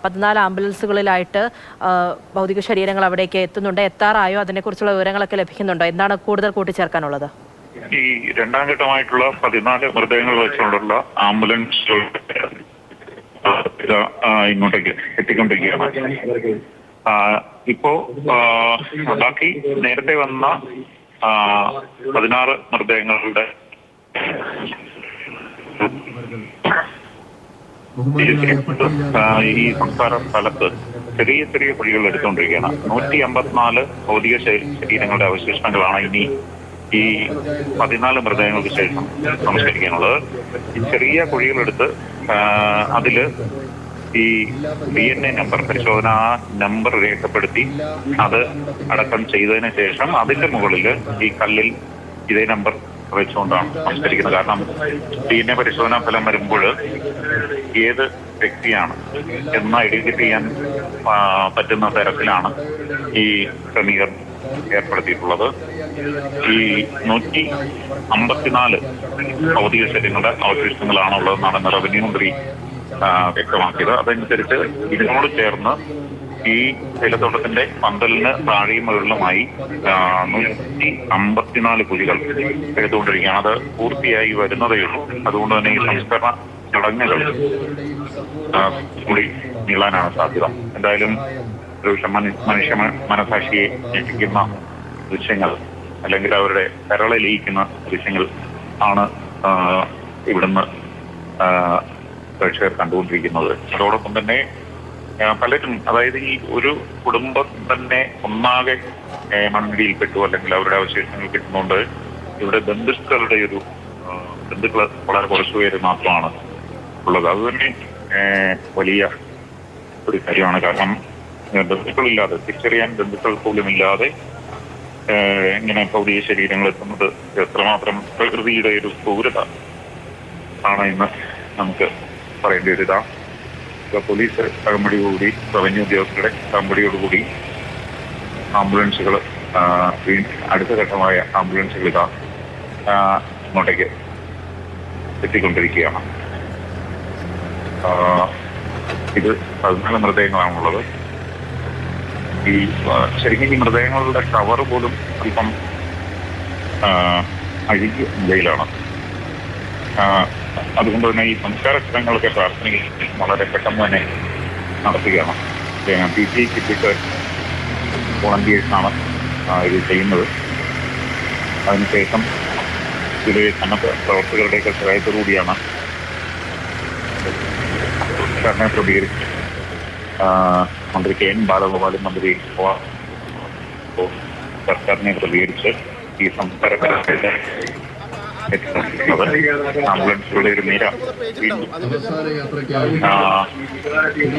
14 ആംബുലൻസുകളിലായിട്ട് ഭൗതിക ശരീരങ്ങൾ അവിടേക്ക് എത്തുന്നുണ്ട്. എത്താറായോ? അതിനെക്കുറിച്ചുള്ള വിവരങ്ങളൊക്കെ ലഭിക്കുന്നുണ്ടോ? എന്താണ് കൂടുതൽ കൂട്ടിച്ചേർക്കാനുള്ളത്? ഈ രണ്ടാം ഘട്ടമായിട്ടുള്ള 14 മൃതദേഹങ്ങൾ വെച്ചുകൊണ്ടുള്ള ആംബുലൻസ് ഇങ്ങോട്ടേക്ക് എത്തിക്കൊണ്ടിരിക്കുകയാണ്. ഇപ്പോ ബാക്കി നേരത്തെ വന്ന 16 മൃതദേഹങ്ങളുടെ ഈ സംസ്കാര സ്ഥലത്ത് ചെറിയ ചെറിയ കുഴികൾ എടുത്തുകൊണ്ടിരിക്കുകയാണ്. 154 ഭൗതിക ശരീരങ്ങളുടെ അവശിഷ്ടങ്ങളാണ് ഇനി ഈ 14 മൃതദേഹങ്ങൾക്ക് ശേഷം സംസ്കരിക്കാനുള്ളത്. ഈ ചെറിയ കുഴികളെടുത്ത് അതില് ഈ DNA നമ്പർ പരിശോധന നമ്പർ രേഖപ്പെടുത്തി അത് അടക്കം ചെയ്തതിന് ശേഷം അതിന്റെ മുകളിൽ ഈ കല്ലിൽ ഇതേ നമ്പർ വെച്ചുകൊണ്ടാണ് സംസ്കരിക്കുന്നത്. കാരണം DNA പരിശോധനാ ഫലം വരുമ്പോൾ ഏത് വ്യക്തിയാണ് എന്ന് ഐഡന്റിഫൈ ചെയ്യാൻ പറ്റുന്ന തരത്തിലാണ് ഈ ക്രമീകരണം ഏർപ്പെടുത്തിയിട്ടുള്ളത്. ഈ 154 ഭൗതിക ശരീരങ്ങളുടെ അവശിഷ്ടങ്ങളാണ് ഉള്ളതെന്നാണ് റവന്യൂ മന്ത്രി വ്യക്തമാക്കിയത്. അതനുസരിച്ച് ഇതിനോട് ചേർന്ന് ഈ തേയിലത്തോട്ടത്തിന്റെ പന്തലിന് താഴെയും മുകളിലുമായി 154 കുഴികൾ എടുത്തുകൊണ്ടിരിക്കുകയാണ്. അത് പൂർത്തിയായി വരുന്നതേ ഉള്ളൂ. അതുകൊണ്ട് തന്നെ ഈ സംസ്കരണ ചടങ്ങുകൾ കൂടി നീളാനാണ് സാധ്യത. എന്തായാലും ഒരു മനുഷ്യ മനസാക്ഷിയെ ഞെട്ടിക്കുന്ന ദൃശ്യങ്ങൾ അല്ലെങ്കിൽ അവരുടെ കരളിലിയിക്കുന്ന ദൃശ്യങ്ങൾ ആണ് ഇവിടുന്ന് പ്രേക്ഷകർ കണ്ടുകൊണ്ടിരിക്കുന്നത്. അതോടൊപ്പം തന്നെ പലരും, അതായത് ഈ ഒരു കുടുംബം തന്നെ ഒന്നാകെ മണ്ണിടിയിൽപ്പെട്ടു അല്ലെങ്കിൽ അവരുടെ അവശേഷങ്ങൾ കിട്ടുന്നതുകൊണ്ട് ഇവിടെ ബന്ധുക്കൾ വളരെ കുറച്ചു പേര് മാത്രമാണ് ഉള്ളത്. അതുതന്നെ വലിയ ഒരു കാര്യമാണ്. കാരണം ബന്ധുക്കളില്ലാതെ, തിരിച്ചറിയാൻ ബന്ധുക്കൾ പോലും ഇല്ലാതെ ഇങ്ങനെ ഭൗതിക ശരീരങ്ങൾ എത്തുന്നത് എത്രമാത്രം പ്രകൃതിയുടെ ഒരു ക്രൂരത ആണ് എന്ന് നമുക്ക് പറയേണ്ടി വരിക. പോലീസ് അകമ്പടിയോടുകൂടി, റവന്യൂ ഉദ്യോഗസ്ഥരുടെ അകമ്പടിയോടുകൂടി ആംബുലൻസുകൾ, അടുത്ത ഘട്ടമായ ആംബുലൻസുകൾ ഇങ്ങോട്ടേക്ക് എത്തിക്കൊണ്ടിരിക്കുകയാണ്. ഇത് 14 മൃതദേഹങ്ങളാണുള്ളത്. ഈ ശരിക്കും ഈ മൃതദേഹങ്ങളുടെ കവർ പോലും അല്പം അഴുകിയ നിലയിലാണ്. അതുകൊണ്ട് തന്നെ ഈ സംസ്കാര ചടങ്ങുകളൊക്കെ പ്രാർത്ഥനയിൽ വളരെ പെട്ടെന്ന് തന്നെ നടത്തുകയാണ്. PPE കിട്ടിയിട്ട് വോളണ്ടിയേഴ്സാണ് ഇത് ചെയ്യുന്നത്. അതിനുശേഷം ഇതിലെ സന്നദ്ധ പ്രവർത്തകരുടെയൊക്കെ സഹായത്തോടുകൂടിയാണ് സർക്കാരിനെ പ്രതികരിച്ച് മന്ത്രി KN ബാലഗോപാലും മന്ത്രി സർക്കാരിനെ പ്രതികരിച്ച് ഈ സംസ്കാര ആംബുലൻസുകളുടെ ഒരു നിര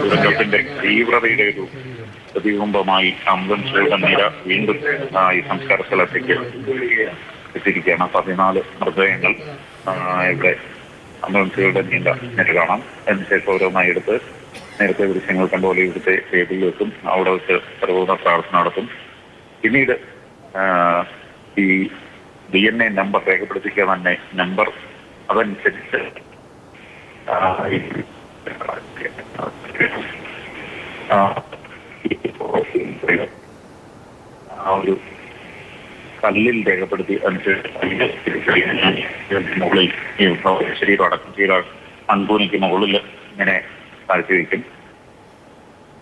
ദുരന്തത്തിന്റെ തീവ്രതയുടെ ഒരു പ്രതിബിംബമായി ആംബുലൻസുകളുടെ നിര വീണ്ടും ഈ സംസ്കാര സ്ഥലത്തേക്ക് എത്തിയിരിക്കുകയാണ്. 14 മൃതദേഹങ്ങൾ ഇവിടെ ആംബുലൻസുകളുടെ നീണ്ട നിര കാണാം. അതിനുശേഷം ഓരോന്നായി എടുത്ത് നേരത്തെ ദൃശ്യങ്ങൾ കണ്ടുപോലെ ഇവിടുത്തെ വേദിയിൽ വെക്കും. അവിടെ വെച്ച് സർവ്വത പ്രാർത്ഥന നടത്തും. പിന്നീട് ഈ DNA നമ്പർ രേഖപ്പെടുത്തിക്കുക തന്നെ നമ്പർ അതനുസരിച്ച് ഒരു കല്ലിൽ രേഖപ്പെടുത്തി അനുസരിച്ച് മുകളിൽ ശരീരം അടക്കം ചെയ്ത അൺകൂനിക്ക് മുകളിൽ ഇങ്ങനെ താഴ്ത്തി വയ്ക്കും.